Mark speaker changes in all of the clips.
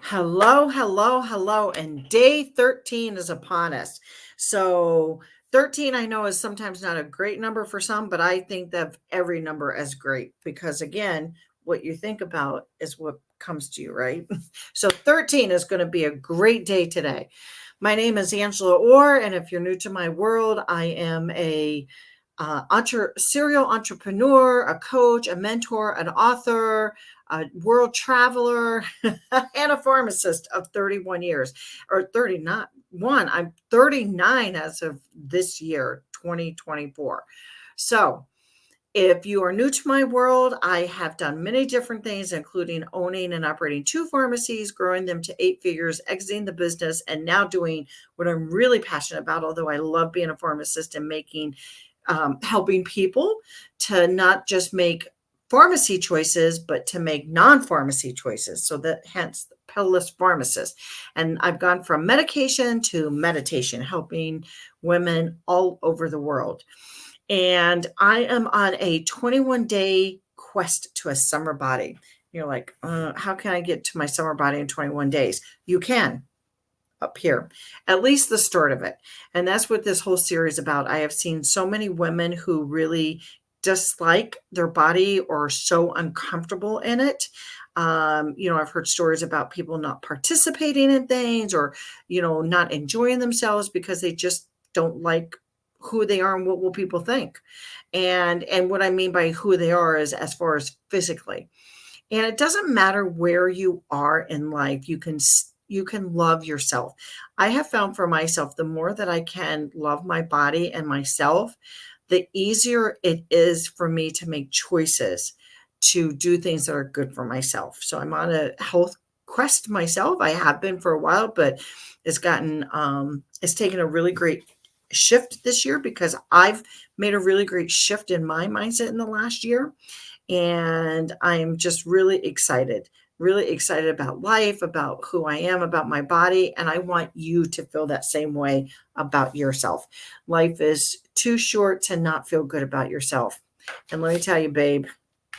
Speaker 1: Hello, hello, hello. And day 13 is upon us. So, 13, I know, is sometimes not a great number for some, but I think of every number as great because, again, what you think about is what comes to you, right? So, 13 is going to be a great day today. My name is Angela Orr, and if you're new to my world, I am a serial entrepreneur, a coach, a mentor, an author, a world traveler, and a pharmacist of 31 years, or 31. I'm 39 as of this year, 2024. So, if you are new to my world, I have done many different things, including owning and operating two pharmacies, growing them to 8 figures, exiting the business, and now doing what I'm really passionate about, although I love being a pharmacist and helping people to not just make pharmacy choices, but to make non-pharmacy choices. So that hence the Pillless Pharmacist. And I've gone from medication to meditation, helping women all over the world. And I am on a 21-day quest to a summer body. You're like, how can I get to my summer body in 21 days? You can up here, at least the start of it. And that's what this whole series about. I have seen so many women who really dislike their body or so uncomfortable in it. I've heard stories about people not participating in things or, not enjoying themselves because they just don't like who they are and what will people think. And what I mean by who they are is as far as physically. And it doesn't matter where you are in life, you can love yourself. I have found for myself, the more that I can love my body and myself, the easier it is for me to make choices to do things that are good for myself. So I'm on a health quest myself. I have been for a while, but it's taken a really great shift this year because I've made a really great shift in my mindset in the last year. And I'm just really excited about life, about who I am, about my body. And I want you to feel that same way about yourself. Life is too short to not feel good about yourself. And let me tell you, babe,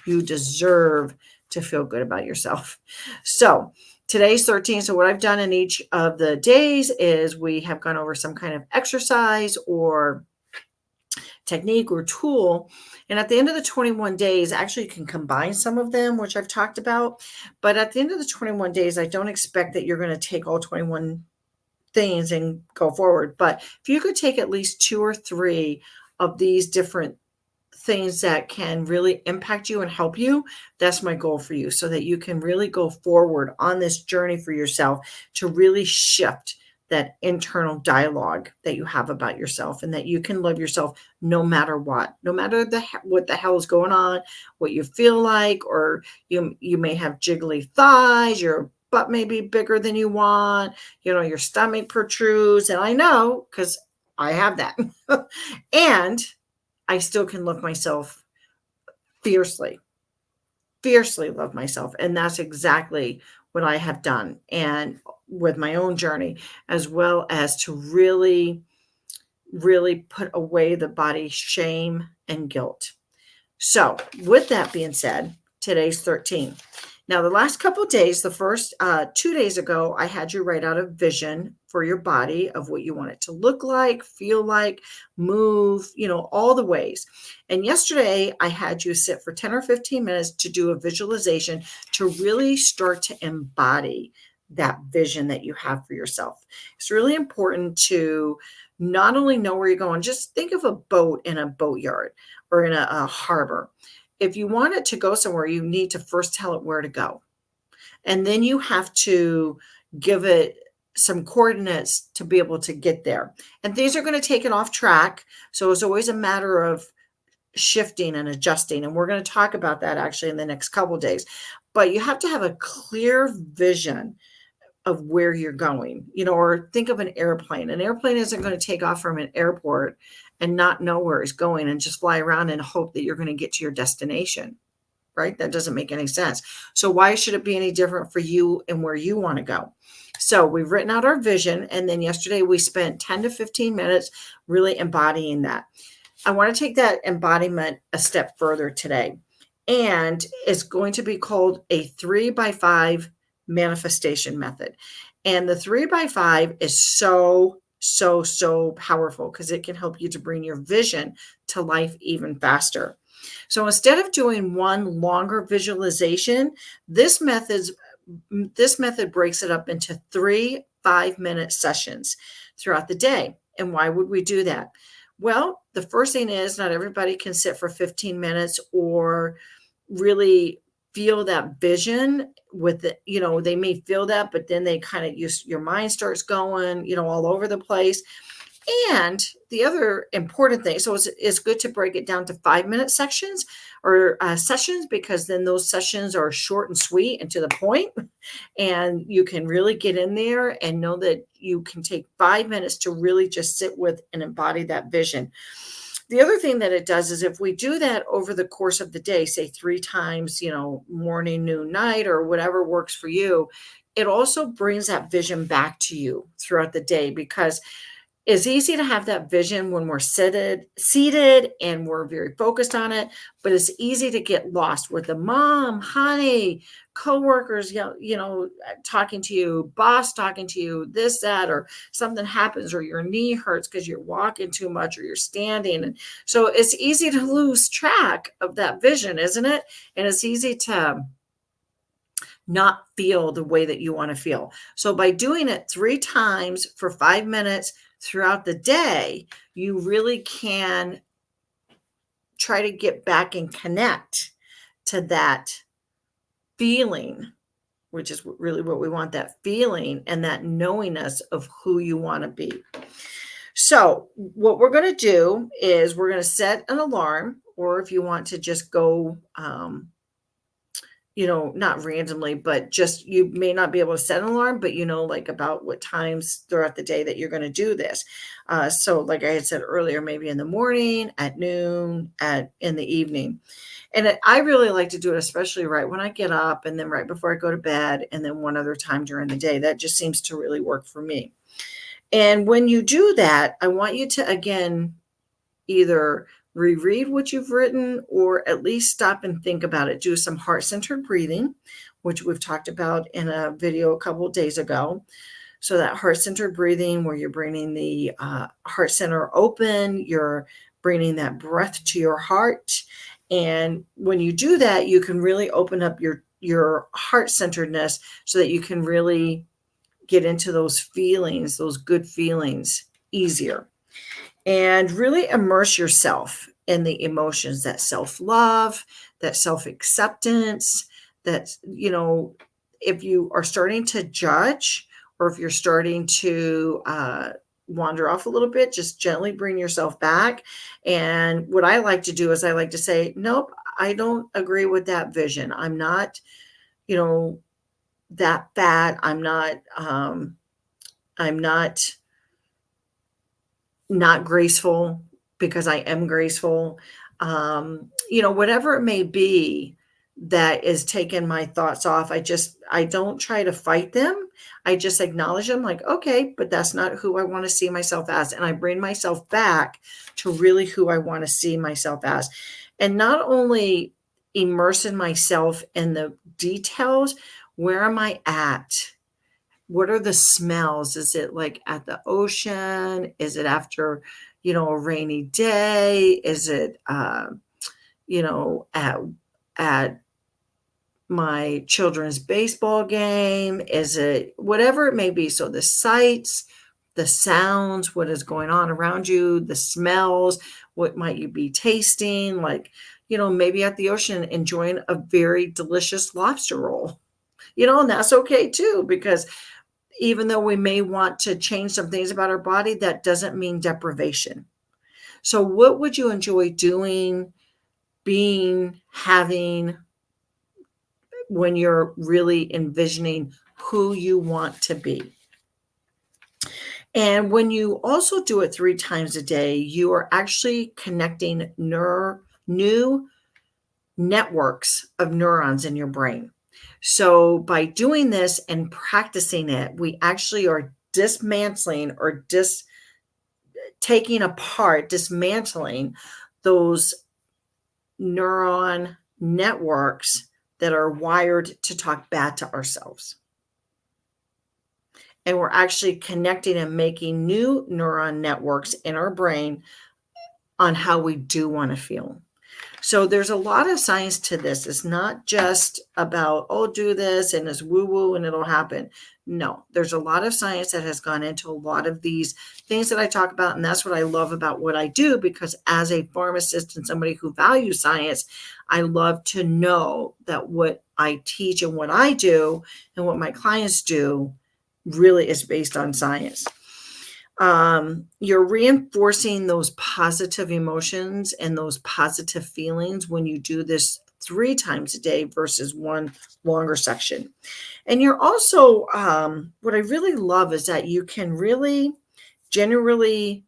Speaker 1: you deserve to feel good about yourself. So, today's 13. So, what I've done in each of the days is we have gone over some kind of exercise or technique or tool. And at the end of the 21 days, actually you can combine some of them, which I've talked about. But at the end of the 21 days, I don't expect that you're going to take all 21 things and go forward. But if you could take at least two or three of these different things that can really impact you and help you, that's my goal for you, so that you can really go forward on this journey for yourself to really shift that internal dialogue that you have about yourself, and that you can love yourself no matter what, no matter what the hell is going on, what you feel like, or you may have jiggly thighs, your butt may be bigger than you want, your stomach protrudes, and I know because I have that. And I still can love myself fiercely, fiercely love myself. And that's exactly what I have done. And with my own journey, as well as to really, really put away the body shame and guilt. So, with that being said, today's 13. Now, the last couple of days, the first 2 days ago, I had you write out a vision for your body of what you want it to look like, feel like, move, all the ways. And yesterday, I had you sit for 10 or 15 minutes to do a visualization to really start to embody that vision that you have for yourself. It's really important to not only know where you're going, just think of a boat in a boatyard or in a harbor. If you want it to go somewhere, you need to first tell it where to go. And then you have to give it some coordinates to be able to get there. And things are going to take it off track. So it's always a matter of shifting and adjusting. And we're going to talk about that actually in the next couple of days. But you have to have a clear vision of where you're going, or think of an airplane. An airplane isn't going to take off from an airport and not know where it's going and just fly around and hope that you're going to get to your destination, right? That doesn't make any sense. So why should it be any different for you and where you want to go? So we've written out our vision. And then yesterday we spent 10 to 15 minutes really embodying that. I want to take that embodiment a step further today. And it's going to be called a 3x5 manifestation method. And the 3x5 is so powerful because it can help you to bring your vision to life even faster. So instead of doing one longer visualization, this method breaks it up into 3 5-minute sessions throughout the day. And why would we do that? Well, the first thing is not everybody can sit for 15 minutes or really feel that vision with it. They may feel that, but then they kind of your mind starts going, all over the place. And the other important thing, so it's good to break it down to 5-minute sections or sessions, because then those sessions are short and sweet and to the point, and you can really get in there and know that you can take 5 minutes to really just sit with and embody that vision. The other thing that it does is if we do that over the course of the day, say 3 times, morning, noon, night, or whatever works for you, it also brings that vision back to you throughout the day, because it's easy to have that vision when we're seated and we're very focused on it, but it's easy to get lost with the mom, honey, coworkers, talking to you, boss talking to you, this, that, or something happens, or your knee hurts because you're walking too much or you're standing. And so it's easy to lose track of that vision, isn't it? And it's easy to not feel the way that you want to feel. So by doing it 3 times for 5 minutes throughout the day, you really can try to get back and connect to that feeling, which is really what we want, that feeling and that knowingness of who you want to be. So what we're going to do is we're going to set an alarm, or if you want to just go, not randomly, but just, you may not be able to set an alarm, but like about what times throughout the day that you're going to do this. So like I had said earlier, maybe in the morning, at noon, in the evening. And I really like to do it, especially right when I get up, and then right before I go to bed, and then one other time during the day. That just seems to really work for me. And when you do that, I want you to, again, either reread what you've written or at least stop and think about it. Do some heart-centered breathing, which we've talked about in a video a couple of days ago. So that heart-centered breathing, where you're bringing the heart center open, you're bringing that breath to your heart. And when you do that, you can really open up your heart-centeredness so that you can really get into those feelings, those good feelings, easier. And really immerse yourself in the emotions, that self-love, that self-acceptance, that, if you are starting to judge, or if you're starting to wander off a little bit, just gently bring yourself back. And what I like to do is I like to say, nope, I don't agree with that vision. I'm not, that fat. I'm not graceful, because I am graceful. Whatever it may be that is taking my thoughts off, I don't try to fight them. I just acknowledge them, like, okay, but that's not who I want to see myself as. And I bring myself back to really who I want to see myself as. And not only immersing myself in the details, where am I at? What are the smells? Is it like at the ocean? Is it after, a rainy day? Is it, at my children's baseball game? Is it whatever it may be? So the sights, the sounds, what is going on around you, the smells, what might you be tasting? Like, maybe at the ocean, enjoying a very delicious lobster roll, and that's okay too, because even though we may want to change some things about our body, that doesn't mean deprivation. So what would you enjoy doing, being, having, when you're really envisioning who you want to be? And when you also do it 3 times a day, you are actually connecting new networks of neurons in your brain. So by doing this and practicing it, we actually are dismantling or dismantling those neuron networks that are wired to talk bad to ourselves. and we're actually connecting and making new neuron networks in our brain on how we do want to feel. So there's a lot of science to this. It's not just about, oh, do this and it's woo woo and it'll happen. No, there's a lot of science that has gone into a lot of these things that I talk about. And that's what I love about what I do, because as a pharmacist and somebody who values science, I love to know that what I teach and what I do and what my clients do really is based on science. You're reinforcing those positive emotions and those positive feelings when you do this 3 times a day versus one longer section. And you're also, what I really love is that you can really generally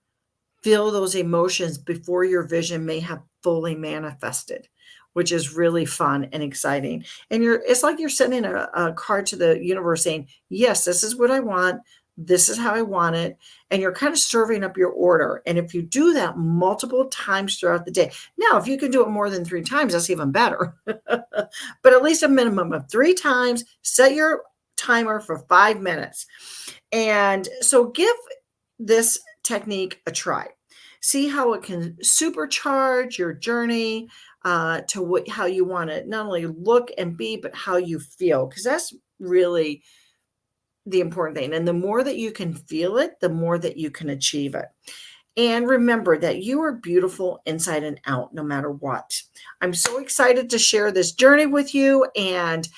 Speaker 1: feel those emotions before your vision may have fully manifested, which is really fun and exciting. And it's like you're sending a card to the universe saying, yes, this is what I want. This is how I want it. And you're kind of serving up your order. And if you do that multiple times throughout the day, now, if you can do it more than 3 times, that's even better. But at least a minimum of 3 times, set your timer for 5 minutes. And so give this technique a try. See how it can supercharge your journey to how you want to not only look and be, but how you feel, because that's really the important thing. And the more that you can feel it, the more that you can achieve it. And remember that you are beautiful inside and out, no matter what. I'm so excited to share this journey with you. And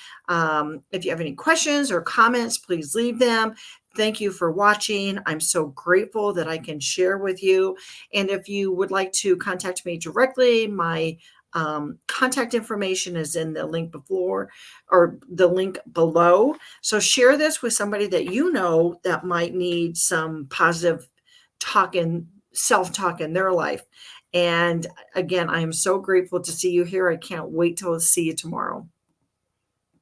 Speaker 1: if you have any questions or comments, please leave them. Thank you for watching. I'm so grateful that I can share with you. And if you would like to contact me directly, my contact information is in the link before or the link below. So share this with somebody that you know that might need some positive talk and self-talk in their life. And again, I am so grateful to see you here. I can't wait till I see you tomorrow.